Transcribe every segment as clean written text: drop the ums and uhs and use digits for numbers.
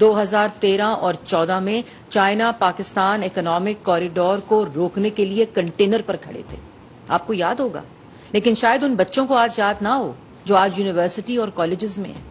2013 اور 14 میں China Pakistan economic corridor کو روکنے کے لیے کنٹینر پر کھڑے تھے. آپ کو یاد ہوگا, لیکن شاید ان بچوں کو آج یاد نہ ہو جو آج یونیورسٹی اور کالجز میں ہیں.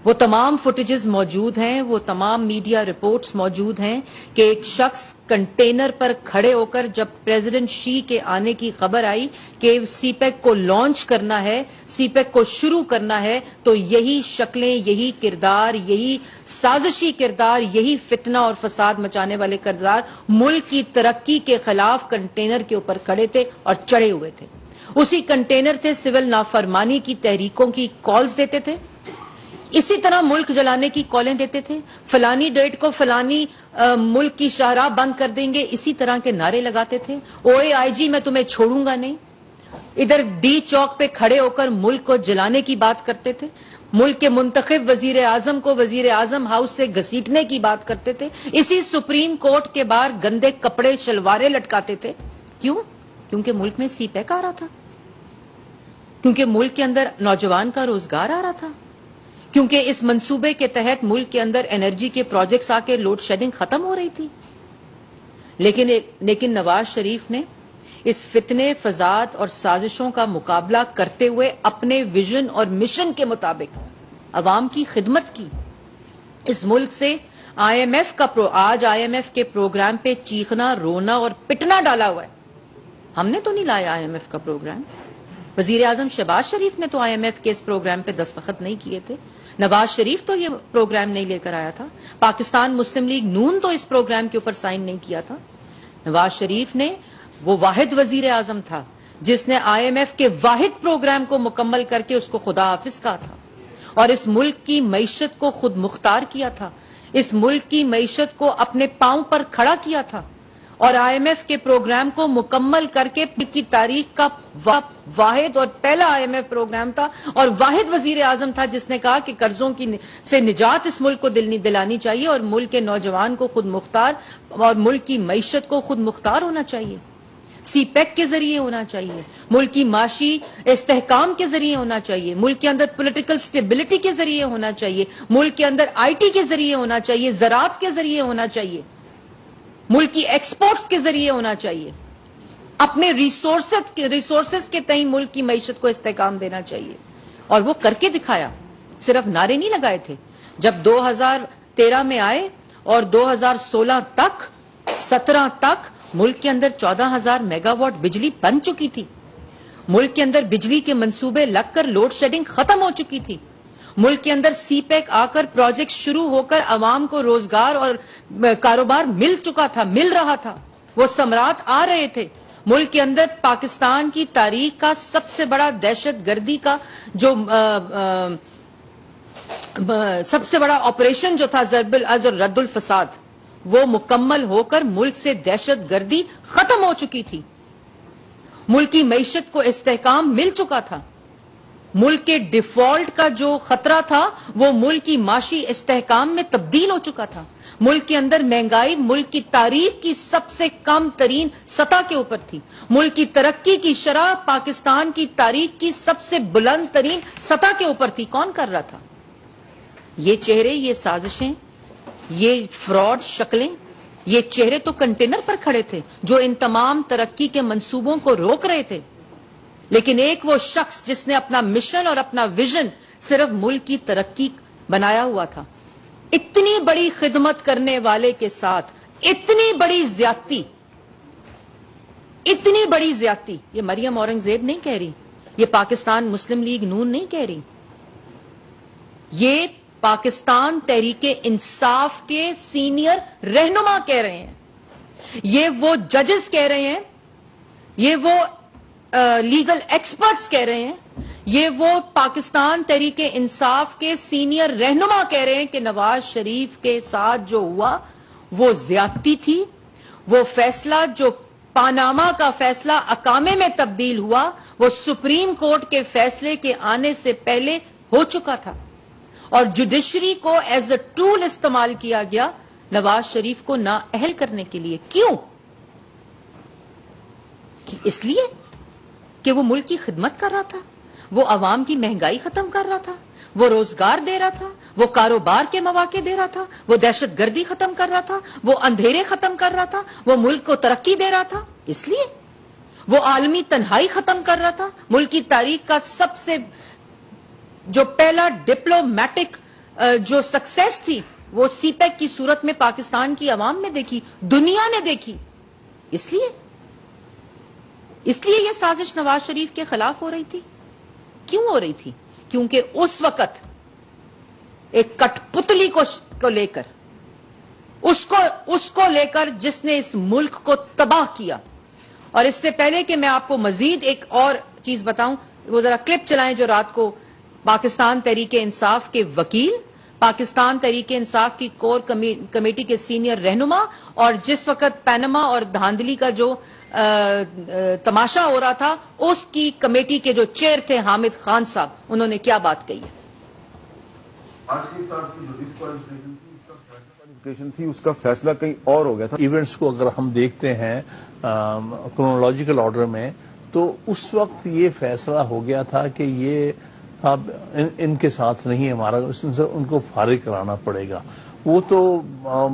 وہ تمام فوٹیجز موجود ہیں, وہ تمام میڈیا رپورٹس موجود ہیں کہ ایک شخص کنٹینر پر کھڑے ہو کر جب پریزیڈنٹ شی کے آنے کی خبر آئی کہ سی پیک کو لانچ کرنا ہے, سی پیک کو شروع کرنا ہے, تو یہی شکلیں, یہی کردار, یہی سازشی کردار, یہی فتنہ اور فساد مچانے والے کردار ملک کی ترقی کے خلاف کنٹینر کے اوپر کھڑے تھے اور چڑھے ہوئے تھے. اسی کنٹینر تھے سول نافرمانی کی تحریکوں کی کالز دیتے تھے, اسی طرح ملک جلانے کی کالیں دیتے تھے, فلانی ڈیٹ کو فلانی ملک کی شاہراہ بند کر دیں گے, اسی طرح کے نعرے لگاتے تھے. اوے آئی جی میں تمہیں چھوڑوں گا نہیں, ادھر ڈی چوک پہ کھڑے ہو کر ملک کو جلانے کی بات کرتے تھے, ملک کے منتخب وزیر اعظم کو وزیر اعظم ہاؤس سے گھسیٹنے کی بات کرتے تھے, اسی سپریم کورٹ کے باہر گندے کپڑے شلواریں لٹکاتے تھے. کیوں؟ کیونکہ ملک میں سی پیک آ رہا تھا, کیونکہ ملک کے اندر نوجوان کا روزگار آ رہا تھا, کیونکہ اس منصوبے کے تحت ملک کے اندر انرجی کے پروجیکٹس آ کے لوڈ شیڈنگ ختم ہو رہی تھی. لیکن نواز شریف نے اس فتنے, فساد اور سازشوں کا مقابلہ کرتے ہوئے اپنے ویژن اور مشن کے مطابق عوام کی خدمت کی. اس ملک سے آئی ایم ایف کا آج آئی ایم ایف کے پروگرام پہ چیخنا, رونا اور پٹنا ڈالا ہوا ہے. ہم نے تو نہیں لایا آئی ایم ایف کا پروگرام, وزیر اعظم شہباز شریف نے تو آئی ایم ایف کے اس پروگرام پہ دستخط نہیں کیے تھے, نواز شریف تو یہ پروگرام نہیں لے کر آیا تھا, پاکستان مسلم لیگ نون تو اس پروگرام کے اوپر سائن نہیں کیا تھا. نواز شریف نے, وہ واحد وزیر اعظم تھا جس نے آئی ایم ایف کے واحد پروگرام کو مکمل کر کے اس کو خدا حافظ کہا تھا اور اس ملک کی معیشت کو خود مختار کیا تھا, اس ملک کی معیشت کو اپنے پاؤں پر کھڑا کیا تھا, اور آئی ایم ایف کے پروگرام کو مکمل کر کے کی تاریخ کا واحد اور پہلا آئی ایم ایف پروگرام تھا, اور واحد وزیر اعظم تھا جس نے کہا کہ قرضوں سے نجات اس ملک کو دلانی چاہیے اور ملک کے نوجوان کو خود مختار اور ملک کی معیشت کو خود مختار ہونا چاہیے, سی پیک کے ذریعے ہونا چاہیے, ملک کی معاشی استحکام کے ذریعے ہونا چاہیے, ملک کے اندر پولیٹیکل سٹیبلٹی کے ذریعے ہونا چاہیے, ملک کے اندر آئی ٹی کے ذریعے ہونا چاہیے, زراعت کے ذریعے ہونا چاہیے, ملک کی ایکسپورٹس کے ذریعے ہونا چاہیے, اپنے ریسورسز کے تئیں ملک کی معیشت کو استحکام دینا چاہیے. اور وہ کر کے دکھایا, صرف نعرے نہیں لگائے تھے. جب 2013 میں آئے اور 2016 تک 17 تک ملک کے اندر 14,000 میگا واٹ بجلی بن چکی تھی, ملک کے اندر بجلی کے منصوبے لگ کر لوڈ شیڈنگ ختم ہو چکی تھی, ملک کے اندر سی پیک آ کر پروجیکٹ شروع ہو کر عوام کو روزگار اور کاروبار مل چکا تھا, مل رہا تھا, وہ ثمرات آ رہے تھے. ملک کے اندر پاکستان کی تاریخ کا سب سے بڑا دہشت گردی کا جو سب سے بڑا آپریشن جو تھا ضرب العز اور رد الفساد, وہ مکمل ہو کر ملک سے دہشت گردی ختم ہو چکی تھی, ملک کی معیشت کو استحکام مل چکا تھا, ملک کے ڈیفالٹ کا جو خطرہ تھا وہ ملک کی معاشی استحکام میں تبدیل ہو چکا تھا, ملک کے اندر مہنگائی ملک کی تاریخ کی سب سے کم ترین سطح کے اوپر تھی, ملک کی ترقی کی شرح پاکستان کی تاریخ کی سب سے بلند ترین سطح کے اوپر تھی. کون کر رہا تھا؟ یہ چہرے, یہ سازشیں, یہ فراڈ شکلیں, یہ چہرے تو کنٹینر پر کھڑے تھے جو ان تمام ترقی کے منصوبوں کو روک رہے تھے. لیکن ایک وہ شخص جس نے اپنا مشن اور اپنا ویژن صرف ملک کی ترقی بنایا ہوا تھا, اتنی بڑی خدمت کرنے والے کے ساتھ اتنی بڑی زیادتی, اتنی بڑی زیادتی, یہ مریم اورنگزیب نہیں کہہ رہی, یہ پاکستان مسلم لیگ نون نہیں کہہ رہی, یہ پاکستان تحریک انصاف کے سینئر رہنما کہہ رہے ہیں, یہ وہ ججز کہہ رہے ہیں, یہ وہ لیگل ایکسپرٹس کہہ رہے ہیں, یہ وہ پاکستان تحریک انصاف کے سینئر رہنما کہہ رہے ہیں کہ نواز شریف کے ساتھ جو ہوا وہ زیادتی تھی, وہ فیصلہ جو پاناما کا فیصلہ اقامے میں تبدیل ہوا وہ سپریم کورٹ کے فیصلے کے آنے سے پہلے ہو چکا تھا, اور جوڈیشری کو ایز اے ٹول استعمال کیا گیا نواز شریف کو نااہل کرنے کے لیے. کیوں؟ اس لیے کہ وہ ملک کی خدمت کر رہا تھا, وہ عوام کی مہنگائی ختم کر رہا تھا, وہ روزگار دے رہا تھا, وہ کاروبار کے مواقع دے رہا تھا, وہ دہشت گردی ختم کر رہا تھا, وہ اندھیرے ختم کر رہا تھا, وہ ملک کو ترقی دے رہا تھا. اس لیے وہ عالمی تنہائی ختم کر رہا تھا. ملک کی تاریخ کا سب سے جو پہلا ڈپلومیٹک جو سکسیس تھی وہ سی پیک کی صورت میں پاکستان کی عوام نے دیکھی, دنیا نے دیکھی. اس لیے یہ سازش نواز شریف کے خلاف ہو رہی تھی. کیوں ہو رہی تھی؟ کیونکہ اس وقت ایک کٹ پتلی کو لے کر اس کو لے کر جس نے اس ملک کو تباہ کیا. اور اس سے پہلے کہ میں آپ کو مزید ایک اور چیز بتاؤں, وہ ذرا کلپ چلائیں جو رات کو پاکستان تحریک انصاف کے وکیل, پاکستان تحریک انصاف کی کور کمیٹی کے سینئر رہنما, اور جس وقت پینما اور دھاندلی کا جو تماشا ہو رہا تھا اس کی کمیٹی کے جو چیئر تھے حامد خان صاحب, انہوں نے کیا بات کہی ہے. تھی اس کا فیصلہ کہیں اور ہو گیا تھا. ایونٹس کو اگر ہم دیکھتے ہیں کرونالوجیکل آرڈر میں, تو اس وقت یہ فیصلہ ہو گیا تھا کہ یہ اب ان کے ساتھ نہیں ہمارا, ان کو فارغ کرانا پڑے گا. وہ تو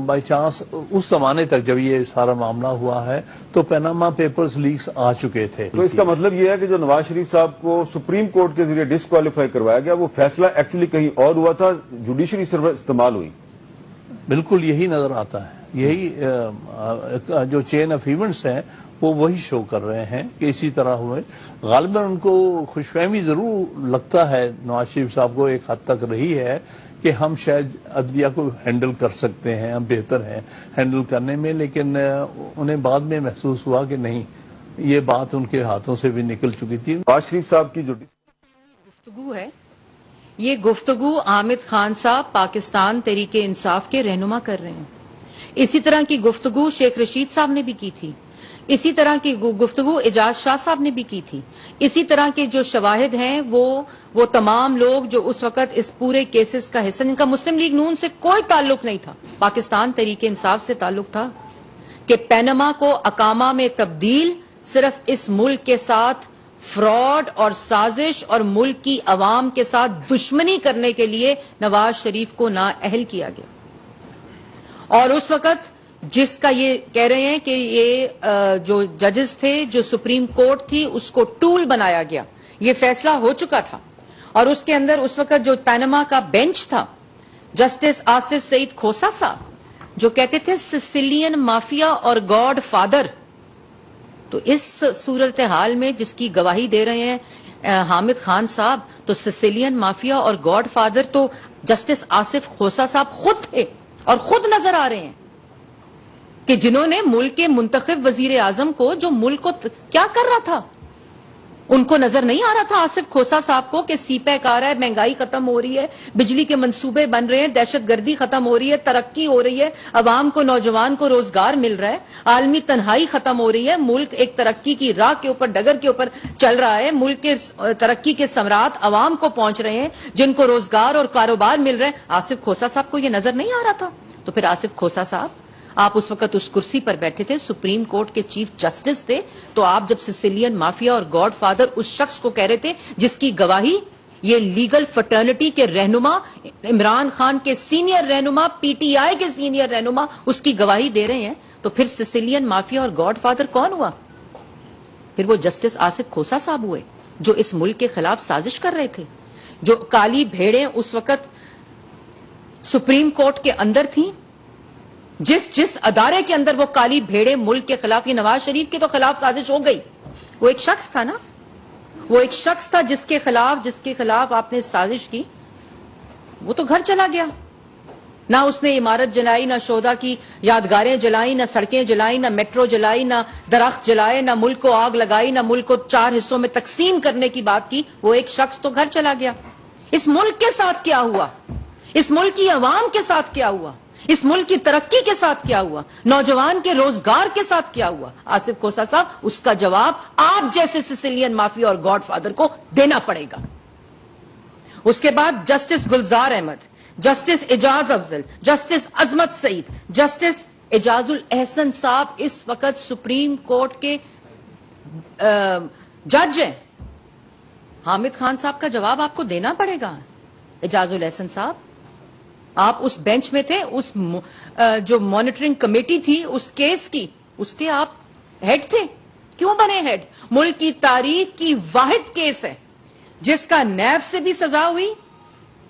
بائی چانس اس زمانے تک جب یہ سارا معاملہ ہوا ہے تو پیناما پیپرز لیکس آ چکے تھے. تو اس کا مطلب یہ ہے کہ جو نواز شریف صاحب کو سپریم کورٹ کے ذریعے ڈسکوالیفائی کروایا گیا وہ فیصلہ ایکچولی کہیں اور ہوا تھا, جوڈیشری سروس استعمال ہوئی. بالکل یہی نظر آتا ہے. یہی جو چین آف ایونٹس ہیں وہ وہی شو کر رہے ہیں کہ اسی طرح ہوئے. غالباً ان کو خوش فہمی ضرور لگتا ہے نواز شریف صاحب کو, ایک حد تک رہی ہے کہ ہم شاید عدلیہ کو ہینڈل کر سکتے ہیں, ہم بہتر ہیں ہینڈل کرنے میں, لیکن انہیں بعد میں محسوس ہوا کہ نہیں, یہ بات ان کے ہاتھوں سے بھی نکل چکی تھی. نواز شریف صاحب کی جو گفتگو ہے, یہ گفتگو حامد خان صاحب پاکستان تحریک انصاف کے رہنما کر رہے ہیں. اسی طرح کی گفتگو شیخ رشید صاحب نے بھی کی تھی, اسی طرح کی گفتگو اعجاز شاہ صاحب نے بھی کی تھی. اسی طرح کے جو شواہد ہیں وہ تمام لوگ جو اس وقت اس پورے کیسز کا حصہ, جن کا مسلم لیگ نون سے کوئی تعلق نہیں تھا, پاکستان تحریک انصاف سے تعلق تھا, کہ پینما کو اقامہ میں تبدیل صرف اس ملک کے ساتھ فراڈ اور سازش اور ملک کی عوام کے ساتھ دشمنی کرنے کے لیے نواز شریف کو نااہل کیا گیا. اور اس وقت جس کا یہ کہہ رہے ہیں کہ یہ جو ججز تھے, جو سپریم کورٹ تھی, اس کو ٹول بنایا گیا. یہ فیصلہ ہو چکا تھا, اور اس کے اندر اس وقت جو پینما کا بینچ تھا, جسٹس آصف سعید کھوسا صاحب جو کہتے تھے سسیلین مافیا اور گاڈ فادر, تو اس صورتحال میں جس کی گواہی دے رہے ہیں حامد خان صاحب, تو سسیلین مافیا اور گاڈ فادر تو جسٹس آصف کھوسا صاحب خود تھے, اور خود نظر آ رہے ہیں کہ جنہوں نے ملک کے منتخب وزیر اعظم کو, جو ملک کو کیا کر رہا تھا, ان کو نظر نہیں آ رہا تھا آصف کھوسا صاحب کو کہ سی پیک آ رہا ہے, مہنگائی ختم ہو رہی ہے, بجلی کے منصوبے بن رہے ہیں, دہشت گردی ختم ہو رہی ہے, ترقی ہو رہی ہے, عوام کو, نوجوان کو روزگار مل رہا ہے, عالمی تنہائی ختم ہو رہی ہے, ملک ایک ترقی کی راہ کے اوپر, ڈگر کے اوپر چل رہا ہے, ملک کے ترقی کے ثمرات عوام کو پہنچ رہے ہیں, جن کو روزگار اور کاروبار مل رہے ہیں. آصف کھوسا صاحب کو یہ نظر نہیں آ رہا تھا. تو پھر آصف کھوسا صاحب, آپ اس وقت اس کرسی پر بیٹھے تھے, سپریم کورٹ کے چیف جسٹس تھے, تو آپ جب سسیلین مافیا اور گاڈ فادر اس شخص کو کہہ رہے تھے جس کی گواہی یہ لیگل فرٹرنٹی کے رہنما, عمران خان کے سینئر رہنما, پی ٹی آئی کے سینئر رہنما اس کی گواہی دے رہے ہیں, تو پھر سسیلین مافیا اور گاڈ فادر کون ہوا؟ پھر وہ جسٹس آصف کھوسا صاحب ہوئے, جو اس ملک کے خلاف سازش کر رہے تھے, جو کالی بھیڑیں اس وقت سپریم کورٹ کے اندر تھیں, جس ادارے کے اندر وہ کالی بھیڑیں ملک کے خلاف, یہ نواز شریف کے تو خلاف سازش ہو گئی. وہ ایک شخص تھا نا, وہ ایک شخص تھا جس کے خلاف آپ نے سازش کی, وہ تو گھر چلا گیا. نہ اس نے عمارت جلائی, نہ شہدا کی یادگاریں جلائیں, نہ سڑکیں جلائیں, نہ میٹرو جلائی, نہ درخت جلائے, نہ ملک کو آگ لگائی, نہ ملک کو 4 حصوں میں تقسیم کرنے کی بات کی. وہ ایک شخص تو گھر چلا گیا. اس ملک کے ساتھ کیا ہوا, اس ملک کی عوام کے ساتھ کیا ہوا, اس ملک کی ترقی کے ساتھ کیا ہوا, نوجوان کے روزگار کے ساتھ کیا ہوا؟ آصف کھوسا صاحب, اس کا جواب آپ جیسے سسیلین مافیا اور گاڈ فادر کو دینا پڑے گا. اس کے بعد جسٹس گلزار احمد, جسٹس اعجاز افضل, جسٹس عظمت سعید, جسٹس اعجاز الاحسن صاحب اس وقت سپریم کورٹ کے جج ہیں. حامد خان صاحب کا جواب آپ کو دینا پڑے گا. اعجاز الاحسن صاحب, آپ اس بینچ میں تھے, اس جو مانیٹرنگ کمیٹی تھی اس کیس کی, اس کے آپ ہیڈ تھے. کیوں بنے ہیڈ؟ ملک کی تاریخ کی واحد کیس ہے جس کا نیب سے بھی سزا ہوئی.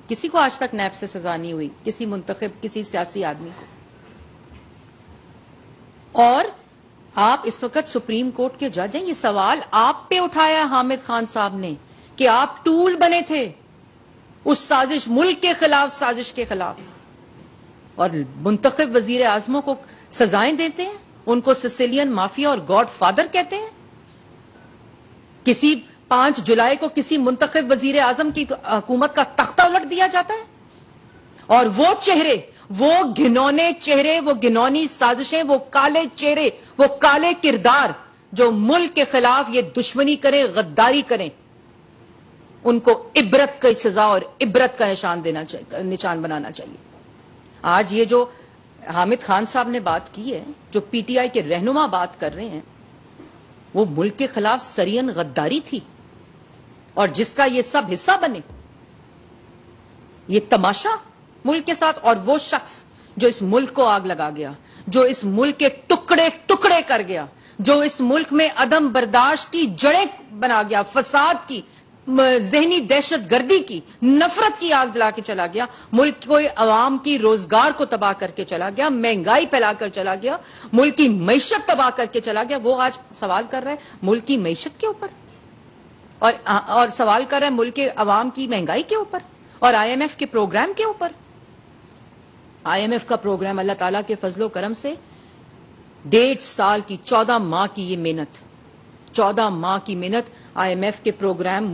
کسی کو آج تک نیب سے سزا نہیں ہوئی, کسی منتخب, کسی سیاسی آدمی کو. اور آپ اس وقت سپریم کورٹ کے جج ہیں. یہ سوال آپ پہ اٹھایا حامد خان صاحب نے کہ آپ ٹول بنے تھے اس سازش, ملک کے خلاف سازش کے خلاف, اور منتخب وزیر اعظموں کو سزائیں دیتے ہیں, ان کو سسیلین مافیا اور گاڈ فادر کہتے ہیں. کسی 5 جولائی کو کسی منتخب وزیر اعظم کی حکومت کا تختہ الٹ دیا جاتا ہے, اور وہ چہرے, وہ گھنونے چہرے, وہ گھنونی سازشیں, وہ کالے چہرے, وہ کالے کردار جو ملک کے خلاف یہ دشمنی کریں, غداری کریں, ان کو عبرت کی سزا اور عبرت کا نشان بنانا چاہیے. آج یہ جو حامد خان صاحب نے بات کی ہے, جو پی ٹی آئی کے رہنما بات کر رہے ہیں, وہ ملک کے خلاف سرین غداری تھی, اور جس کا یہ سب حصہ بنے, یہ تماشا ملک کے ساتھ. اور وہ شخص جو اس ملک کو آگ لگا گیا, جو اس ملک کے ٹکڑے ٹکڑے کر گیا, جو اس ملک میں عدم برداشت کی جڑیں بنا گیا, فساد کی, ذہنی دہشت گردی کی, نفرت کی آگ جلا کے چلا گیا, ملک کو عوام کی روزگار کو تباہ کر کے چلا گیا, مہنگائی پھیلا کر چلا گیا, ملک کی معیشت تباہ کر کے چلا گیا, وہ آج سوال کر رہا ہے ملک کی معیشت کے اوپر, اور سوال کر رہا ہے ملک کے عوام کی مہنگائی کے اوپر, اور آئی ایم ایف کے پروگرام کے اوپر. آئی ایم ایف کا پروگرام اللہ تعالیٰ کے فضل و کرم سے 1.5 سال کی 14 ماہ کی یہ محنت, 14 ماہ کی محنت, آئی ایم ایف کے پروگرام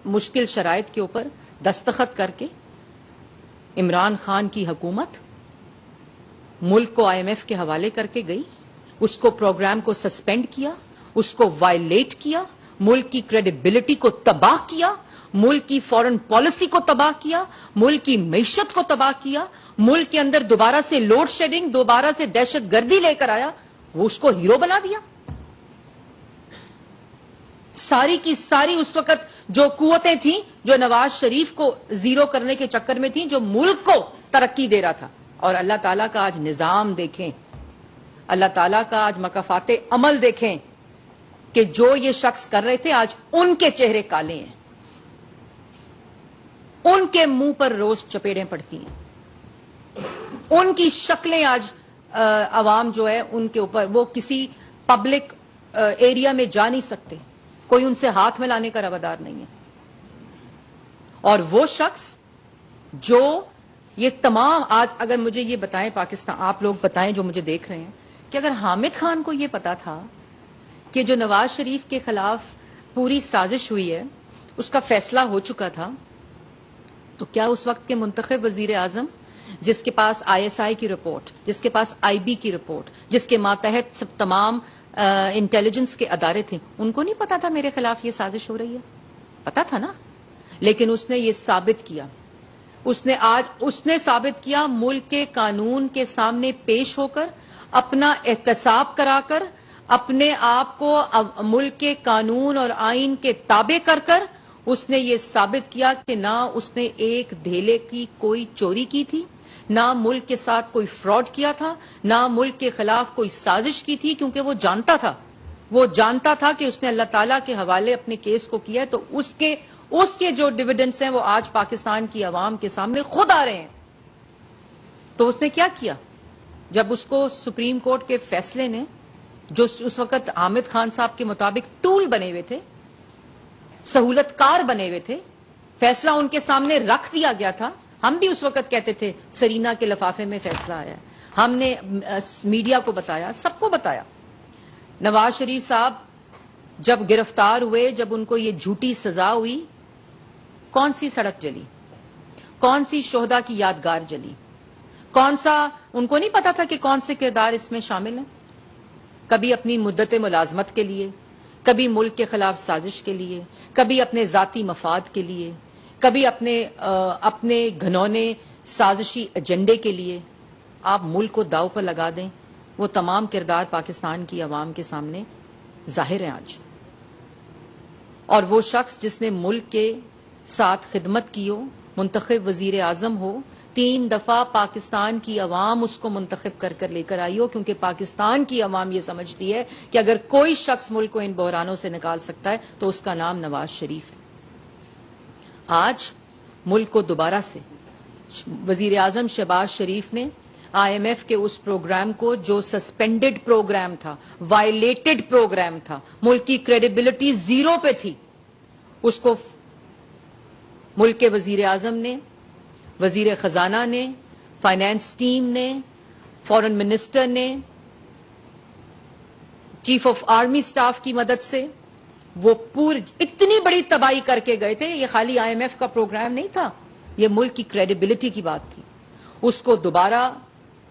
مشکل شرائط کے اوپر دستخط کر کے عمران خان کی حکومت ملک کو آئی ایم ایف کے حوالے کر کے گئی, اس کو پروگرام کو سسپینڈ کیا, اس کو وائلیٹ کیا, ملک کی کریڈیبلٹی کو تباہ کیا, ملک کی فورن پالیسی کو تباہ کیا, ملک کی معیشت کو تباہ کیا, ملک کے اندر دوبارہ سے لوڈ شیڈنگ, دوبارہ سے دہشت گردی لے کر آیا, وہ اس کو ہیرو بنا دیا. ساری کی ساری اس وقت جو قوتیں تھیں جو نواز شریف کو زیرو کرنے کے چکر میں تھیں, جو ملک کو ترقی دے رہا تھا, اور اللہ تعالیٰ کا آج نظام دیکھیں, اللہ تعالیٰ کا آج مکافات عمل دیکھیں کہ جو یہ شخص کر رہے تھے آج ان کے چہرے کالے ہیں, ان کے منہ پر روز چپیڑیں پڑتی ہیں, ان کی شکلیں آج عوام جو ہے ان کے اوپر, وہ کسی پبلک ایریا میں جا نہیں سکتے, کوئی ان سے ہاتھ ملانے کا روادار نہیں ہے. اور وہ شخص جو یہ تمام آج, اگر مجھے یہ بتائیں پاکستان, آپ لوگ بتائیں جو مجھے دیکھ رہے ہیں, کہ اگر حامد خان کو یہ پتا تھا کہ جو نواز شریف کے خلاف پوری سازش ہوئی ہے اس کا فیصلہ ہو چکا تھا, تو کیا اس وقت کے منتخب وزیر اعظم, جس کے پاس آئی ایس آئی کی رپورٹ, جس کے پاس آئی بی کی رپورٹ, جس کے ماتحت سب تمام انٹیلیجنس کے ادارے تھے, ان کو نہیں پتا تھا میرے خلاف یہ سازش ہو رہی ہے؟ پتا تھا نا. لیکن اس نے یہ ثابت کیا, اس نے ثابت کیا ملک کے قانون کے سامنے پیش ہو کر, اپنا احتساب کرا کر, اپنے آپ کو ملک کے قانون اور آئین کے تابع کر کر, اس نے یہ ثابت کیا کہ نہ اس نے ایک دھیلے کی کوئی چوری کی تھی, نہ ملک کے ساتھ کوئی فراڈ کیا تھا, نہ ملک کے خلاف کوئی سازش کی تھی, کیونکہ وہ جانتا تھا کہ اس نے اللہ تعالیٰ کے حوالے اپنے کیس کو کیا ہے, تو اس کے جو ڈیویڈنڈز ہیں وہ آج پاکستان کی عوام کے سامنے خود آ رہے ہیں. تو اس نے کیا کیا, جب اس کو سپریم کورٹ کے فیصلے نے, جو اس وقت حامد خان صاحب کے مطابق ٹول بنے ہوئے تھے, سہولت کار بنے ہوئے تھے, فیصلہ ان کے سامنے رکھ دیا گیا تھا. ہم بھی اس وقت کہتے تھے سرینا کے لفافے میں فیصلہ آیا ہے, ہم نے میڈیا کو بتایا, سب کو بتایا. نواز شریف صاحب جب گرفتار ہوئے, جب ان کو یہ جھوٹی سزا ہوئی, کون سی سڑک جلی, کون سی شہداء کی یادگار جلی, کون سا, ان کو نہیں پتا تھا کہ کون سے کردار اس میں شامل ہیں. کبھی اپنی مدت ملازمت کے لیے, کبھی ملک کے خلاف سازش کے لیے, کبھی اپنے ذاتی مفاد کے لیے, کبھی اپنے گھنونے سازشی ایجنڈے کے لیے آپ ملک کو داؤ پر لگا دیں. وہ تمام کردار پاکستان کی عوام کے سامنے ظاہر ہیں آج. اور وہ شخص جس نے ملک کے ساتھ خدمت کی ہو, منتخب وزیر اعظم ہو، 3 دفعہ پاکستان کی عوام اس کو منتخب کر کر لے کر آئی ہو، کیونکہ پاکستان کی عوام یہ سمجھتی ہے کہ اگر کوئی شخص ملک کو ان بحرانوں سے نکال سکتا ہے تو اس کا نام نواز شریف ہے۔ آج ملک کو دوبارہ سے وزیر اعظم شہباز شریف نے IMF کے اس پروگرام کو، جو سسپینڈڈ پروگرام تھا، وائلیٹڈ پروگرام تھا، ملک کی کریڈیبلٹی زیرو پہ تھی، اس کو ملک کے وزیر اعظم نے، وزیر خزانہ نے، فائنانس ٹیم نے، فورن منسٹر نے، چیف آف آرمی سٹاف کی مدد سے وہ اتنی بڑی تباہی کر کے گئے تھے۔ یہ خالی IMF کا پروگرام نہیں تھا، یہ ملک کی کریڈیبلٹی کی بات تھی۔ اس کو دوبارہ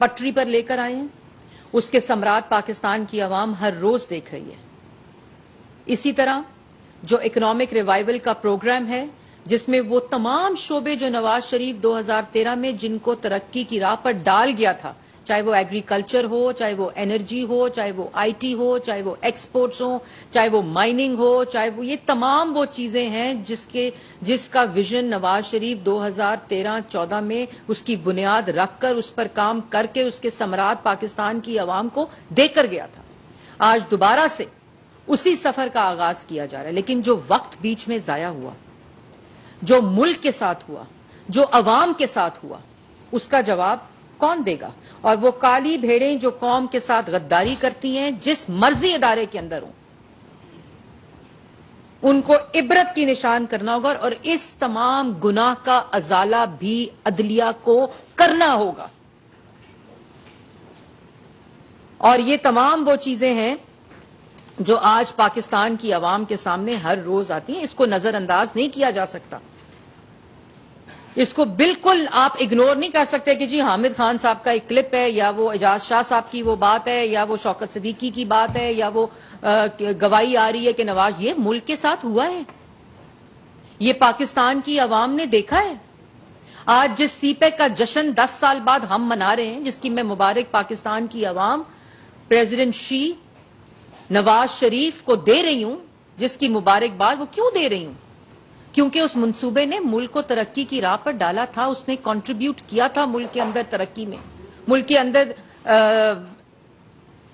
پٹری پر لے کر آئے ہیں، اس کے ثمرات پاکستان کی عوام ہر روز دیکھ رہی ہے۔ اسی طرح جو اکنامک ریوائول کا پروگرام ہے، جس میں وہ تمام شعبے جو نواز شریف 2013 میں جن کو ترقی کی راہ پر ڈال گیا تھا، چاہے وہ ایگریکلچر ہو، چاہے وہ انرجی ہو، چاہے وہ IT ہو، چاہے وہ ایکسپورٹس ہو، چاہے وہ مائننگ ہو، چاہے وہ یہ تمام وہ چیزیں ہیں جس کا ویژن نواز شریف 2013-14 میں اس کی بنیاد رکھ کر، اس پر کام کر کے، اس کے ثمرات پاکستان کی عوام کو دے کر گیا تھا۔ آج دوبارہ سے اسی سفر کا آغاز کیا جا رہا ہے، لیکن جو وقت بیچ میں ضائع ہوا، جو ملک کے ساتھ ہوا، جو عوام کے ساتھ ہوا، اس کا جواب کون دے گا؟ اور وہ کالی بھیڑیں جو قوم کے ساتھ غداری کرتی ہیں، جس مرضی ادارے کے اندر ہوں، ان کو عبرت کی نشان کرنا ہوگا، اور اس تمام گناہ کا ازالہ بھی عدلیہ کو کرنا ہوگا۔ اور یہ تمام وہ چیزیں ہیں جو آج پاکستان کی عوام کے سامنے ہر روز آتی ہیں، اس کو نظر انداز نہیں کیا جا سکتا۔ اس کو بالکل آپ اگنور نہیں کر سکتے کہ جی حامد خان صاحب کا ایک کلپ ہے، یا وہ اعجاز شاہ صاحب کی وہ بات ہے، یا وہ شوکت صدیقی کی بات ہے، یا وہ گواہی آ رہی ہے کہ نواز، یہ ملک کے ساتھ ہوا ہے، یہ پاکستان کی عوام نے دیکھا ہے۔ آج جس سی پیک کا جشن 10 سال بعد ہم منا رہے ہیں، جس کی میں مبارک پاکستان کی عوام پریزیڈنٹ شی نواز شریف کو دے رہی ہوں، جس کی مبارکباد وہ کیوں دے رہی ہوں؟ کیونکہ اس منصوبے نے ملک کو ترقی کی راہ پر ڈالا تھا، اس نے کنٹریبیوٹ کیا تھا ملک کے اندر ترقی میں، ملک کے اندر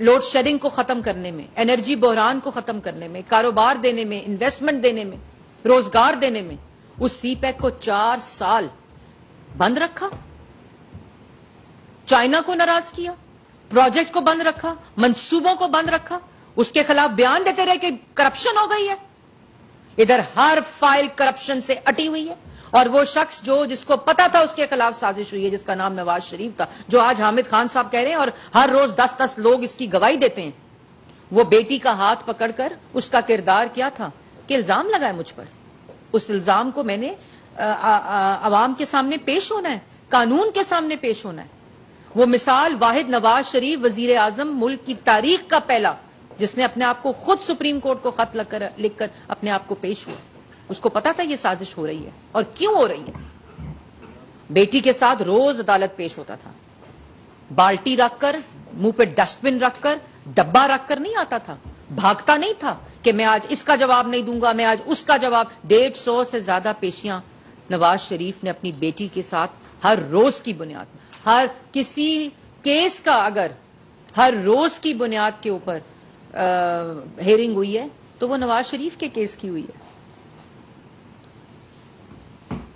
لوڈ شیڈنگ کو ختم کرنے میں، انرجی بحران کو ختم کرنے میں، کاروبار دینے میں، انویسٹمنٹ دینے میں، روزگار دینے میں۔ اس سی پیک کو 4 سال بند رکھا، چائنا کو ناراض کیا، پروجیکٹ کو بند رکھا، منصوبوں کو بند رکھا، اس کے خلاف بیان دیتے رہے کہ کرپشن ہو گئی ہے۔ ادھر ہر فائل کرپشن سے اٹی ہوئی ہے، اور وہ شخص جس کو پتا تھا اس کے خلاف سازش ہوئی ہے، جس کا نام نواز شریف تھا، جو آج حامد خان صاحب کہہ رہے ہیں اور ہر روز 10 لوگ اس کی گواہی دیتے ہیں، وہ بیٹی کا ہاتھ پکڑ کر اس کا کردار کیا تھا کہ الزام لگائے مجھ پر۔ اس الزام کو میں نے عوام کے سامنے پیش ہونا ہے، قانون کے سامنے پیش ہونا ہے۔ وہ مثال واحد نواز شریف وزیر اعظم ملک کی تاریخ کا پہلا، جس نے اپنے آپ کو خود سپریم کورٹ کو خط لکھ کر اپنے آپ کو پیش ہوا۔ اس کو پتا تھا یہ سازش ہو رہی ہے اور کیوں ہو رہی ہے۔ بیٹی کے ساتھ روز عدالت پیش ہوتا تھا، بالٹی رکھ کر، منہ پہ ڈسٹ بن رکھ کر، ڈبہ رکھ کر نہیں آتا تھا، بھاگتا نہیں تھا کہ میں آج اس کا جواب نہیں دوں گا، میں آج اس کا جواب۔ 150 سے زیادہ پیشیاں نواز شریف نے اپنی بیٹی کے ساتھ ہر روز کی بنیاد، ہر کسی کیس کا اگر ہر روز کی بنیاد کے اوپر ہیئرنگ ہوئی ہے تو وہ نواز شریف کے کیس کی ہوئی ہے،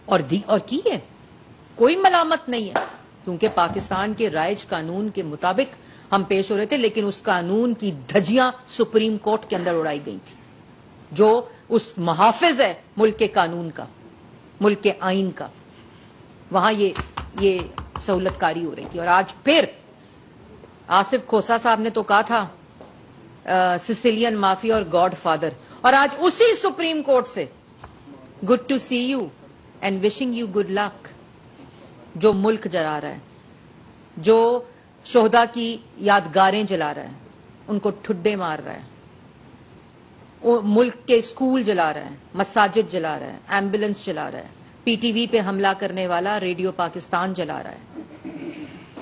اور کی ہے، کوئی ملامت نہیں ہے، کیونکہ پاکستان کے رائج قانون کے مطابق ہم پیش ہو رہے تھے، لیکن اس قانون کی دھجیاں سپریم کورٹ کے اندر اڑائی گئی تھی، جو اس محافظ ہے ملک کے قانون کا، ملک کے آئین کا، وہاں یہ سہولت کاری ہو رہی تھی۔ اور آج پھر آصف کھوسا صاحب نے تو کہا تھا سسیلین مافیا اور گاڈ فادر، اور آج اسی سپریم کورٹ سے good to see you and wishing you good luck, جو ملک جلا رہا ہے، جو شہداء کی یادگاریں جلا رہا ہے، ان کو ٹھڈے مار رہا ہے، ملک کے اسکول جلا رہا ہے، مساجد جلا رہا ہے، ایمبولینس جلا رہا ہے، PTV پہ حملہ کرنے والا ریڈیو پاکستان جلا رہا ہے۔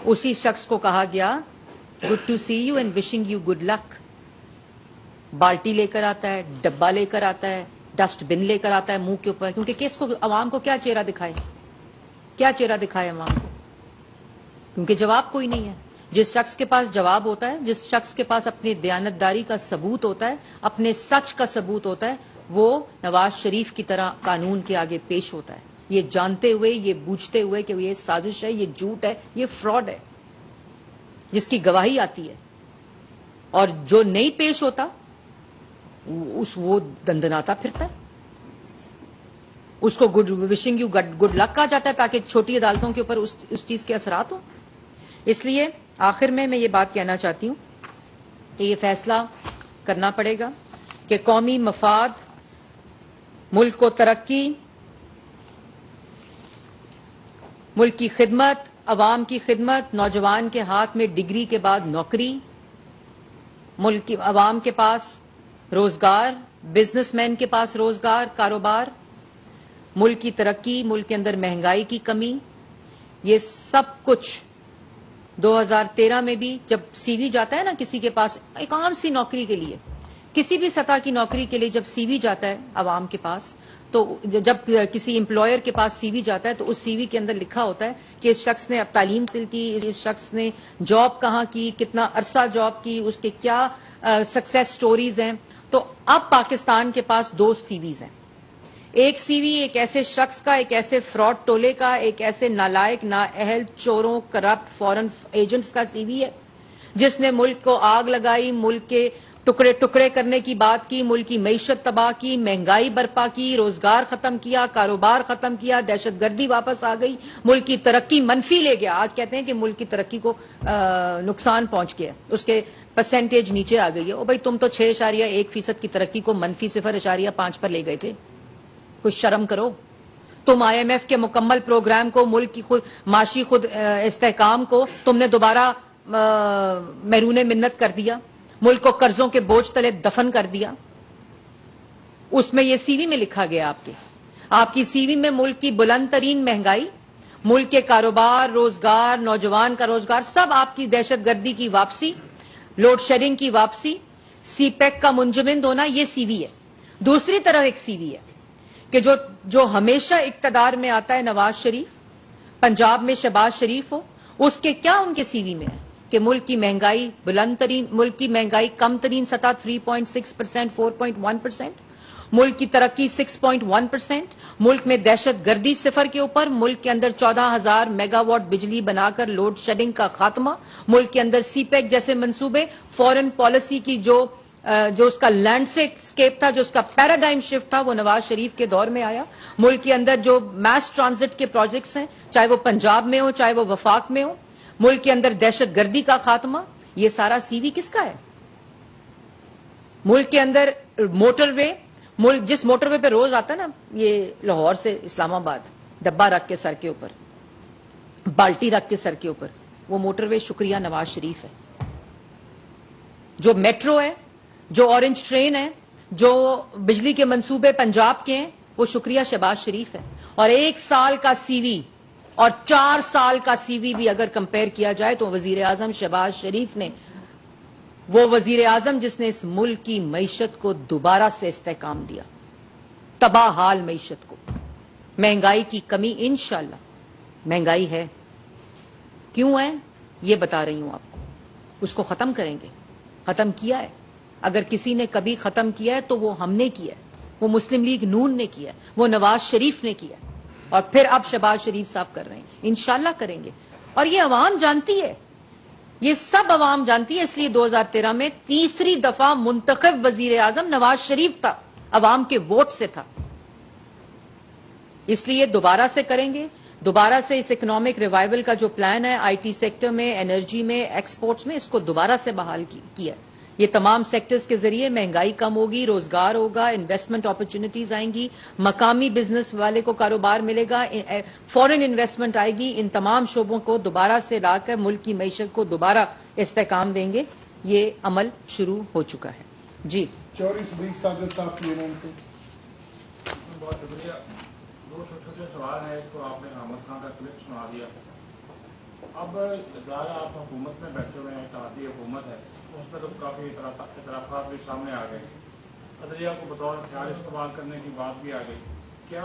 اسی شخص کو کہا گیا good to see you and wishing you good luck, بالٹی لے کر آتا ہے، ڈبہ لے کر آتا ہے، ڈسٹ بن لے کر آتا ہے منہ کے اوپر، کیونکہ کس کو، عوام کو کیا چہرہ دکھائے؟ کیا چہرہ دکھائے عوام کو؟ کیونکہ جواب کوئی نہیں ہے. جس شخص کے پاس جواب ہوتا ہے, جس شخص کے پاس اپنی دیانتداری کا ثبوت ہوتا ہے, اپنے سچ کا ثبوت ہوتا ہے, وہ نواز شریف کی طرح قانون کے آگے پیش ہوتا ہے, یہ جانتے ہوئے, یہ بوجھتے ہوئے کہ یہ سازش ہے, یہ جھوٹ ہے, یہ فراڈ ہے, جس کی گواہی آتی ہے. اور جو نہیں پیش ہوتا وہ دندناتا پھرتا ہے, اس کو گڈ وشنگ یو گڈ لک کہا جاتا ہے تاکہ چھوٹی عدالتوں کے اوپر اس چیز کے اثرات ہوں. اس لیے آخر میں یہ بات کہنا چاہتی ہوں کہ یہ فیصلہ کرنا پڑے گا کہ قومی مفاد, ملک کو ترقی, ملک کی خدمت, عوام کی خدمت, نوجوان کے ہاتھ میں ڈگری کے بعد نوکری, ملک کی عوام کے پاس روزگار, بزنس مین کے پاس روزگار, کاروبار, ملک کی ترقی, ملک کے اندر مہنگائی کی کمی, یہ سب کچھ 2013 میں بھی جب سی وی جاتا ہے نا کسی کے پاس ایک عام سی نوکری کے لیے, کسی بھی سطح کی نوکری کے لیے جب سی وی جاتا ہے عوام کے پاس, تو جب کسی امپلائر کے پاس سی وی جاتا ہے تو اس سی وی کے اندر لکھا ہوتا ہے کہ اس شخص نے اب تعلیم حاصل کی, اس شخص نے جاب کہاں کی, کتنا عرصہ جاب کی, اس کے کیا سکسیس سٹوریز ہیں. تو اب پاکستان کے پاس 2 سی ویز ہیں. ایک سی وی ایک ایسے شخص کا, ایک ایسے فراڈ ٹولے کا, ایک ایسے نالائق, نااہل, چوروں, کرپٹ فورن ایجنٹس کا سی وی ہے جس نے ملک کو آگ لگائی, ملک کے ٹکڑے ٹکڑے کرنے کی بات کی, ملک کی معیشت تباہ کی, مہنگائی برپا کی, روزگار ختم کیا, کاروبار ختم کیا, دہشت گردی واپس آ گئی, ملک کی ترقی منفی لے گیا. آج کہتے ہیں کہ ملک کی ترقی کو نقصان پہنچ گیا, اس کے پرسنٹیج نیچے آ گئی ہے. او بھائی تم تو 6.1% کی ترقی کو منفی 0.5 پر لے گئے تھے. کچھ شرم کرو. تم آئی ایم ایف کے مکمل پروگرام کو, ملک کی معاشی خود استحکام کو تم نے دوبارہ محرون منت کر دیا, ملک کو قرضوں کے بوجھ تلے دفن کر دیا. اس میں یہ سی وی میں لکھا گیا آپ کی سی وی میں ملک کی بلند ترین مہنگائی, ملک کے کاروبار, روزگار, نوجوان کا روزگار, سب آپ کی دہشت گردی کی واپسی, لوڈ شیڈنگ کی واپسی, سی پیک کا منجمد ہونا, یہ سی وی ہے. دوسری طرف ایک سی وی ہے کہ جو ہمیشہ اقتدار میں آتا ہے نواز شریف, پنجاب میں شہباز شریف ہو, اس کے کیا ان کے سی وی میں ہے کہ ملک کی مہنگائی بلند ترین, ملک کی مہنگائی کم ترین سطح 3.6%, 4.1%, ملک کی ترقی 6.1%, ملک میں دہشت گردی 0 کے اوپر, ملک کے اندر 14,000 میگا واٹ بجلی بنا کر لوڈ شیڈنگ کا خاتمہ, ملک کے اندر سی پیک جیسے منصوبے, فورن پالیسی کی جو اس کا لینڈ سکیپ تھا, جو اس کا پیراڈائم شفٹ تھا, وہ نواز شریف کے دور میں آیا. ملک کے اندر جو میس ٹرانزٹ کے پروجیکٹس ہیں, چاہے وہ پنجاب میں ہو, چاہے وہ وفاق میں ہو, ملک کے اندر دہشت گردی کا خاتمہ, یہ سارا سی وی کس کا ہے؟ ملک کے اندر موٹر وے, ملک جس موٹر وے پہ روز آتا ہے نا یہ لاہور سے اسلام آباد, ڈبہ رکھ کے سر کے اوپر, بالٹی رکھ کے سر کے اوپر, وہ موٹر وے شکریہ نواز شریف ہے. جو میٹرو ہے, جو اورنج ٹرین ہے, جو بجلی کے منصوبے پنجاب کے ہیں, وہ شکریہ شہباز شریف ہے. اور 1 سال کا سی وی اور 4 سال کا سی وی بھی اگر کمپیئر کیا جائے تو وزیر اعظم شہباز شریف نے, وہ وزیر اعظم جس نے اس ملک کی معیشت کو دوبارہ سے استحکام دیا, تباہ حال معیشت کو, مہنگائی کی کمی, انشاءاللہ مہنگائی ہے, کیوں ہے یہ بتا رہی ہوں آپ کو, اس کو ختم کریں گے. ختم کیا ہے, اگر کسی نے کبھی ختم کیا ہے تو وہ ہم نے کیا ہے, وہ مسلم لیگ نون نے کیا ہے, وہ نواز شریف نے کیا ہے, اور پھر اب شہباز شریف صاحب کر رہے ہیں, انشاءاللہ کریں گے. اور یہ عوام جانتی ہے, یہ سب عوام جانتی ہے. اس لیے 2013 میں تیسری دفعہ منتخب وزیر اعظم نواز شریف تھا, عوام کے ووٹ سے تھا. اس لیے دوبارہ سے کریں گے, دوبارہ سے اس اکنامک ریوائول کا جو پلان ہے آئی ٹی سیکٹر میں, انرجی میں, ایکسپورٹس میں, اس کو دوبارہ سے بحال کیا. یہ تمام سیکٹرز کے ذریعے مہنگائی کم ہوگی, روزگار ہوگا, انویسٹمنٹ اپرچونٹیز آئیں گی, مقامی بزنس والے کو کاروبار ملے گا, فورن انویسٹمنٹ آئے گی. ان تمام شعبوں کو دوبارہ سے لا کر ملک کی معیشت کو دوبارہ استحکام دیں گے. یہ عمل شروع ہو چکا ہے. جی چوہدری صدیق ساجد صاحب کی ان سے بہت شکریہ. 2 چھوٹے سوال ہیں. ایک تو آپ نے احمد خان کا کلپ سنا دیا. اب ظاہر آپ حکومت میں بیٹھے ہوئے ہیں, اتحادی حکومت ہے, اس میں تو کافی اعترافات بھی سامنے آ گئے, عدلیہ کو بطور ہتھیار استعمال کرنے کی بات بھی آ گئی. کیا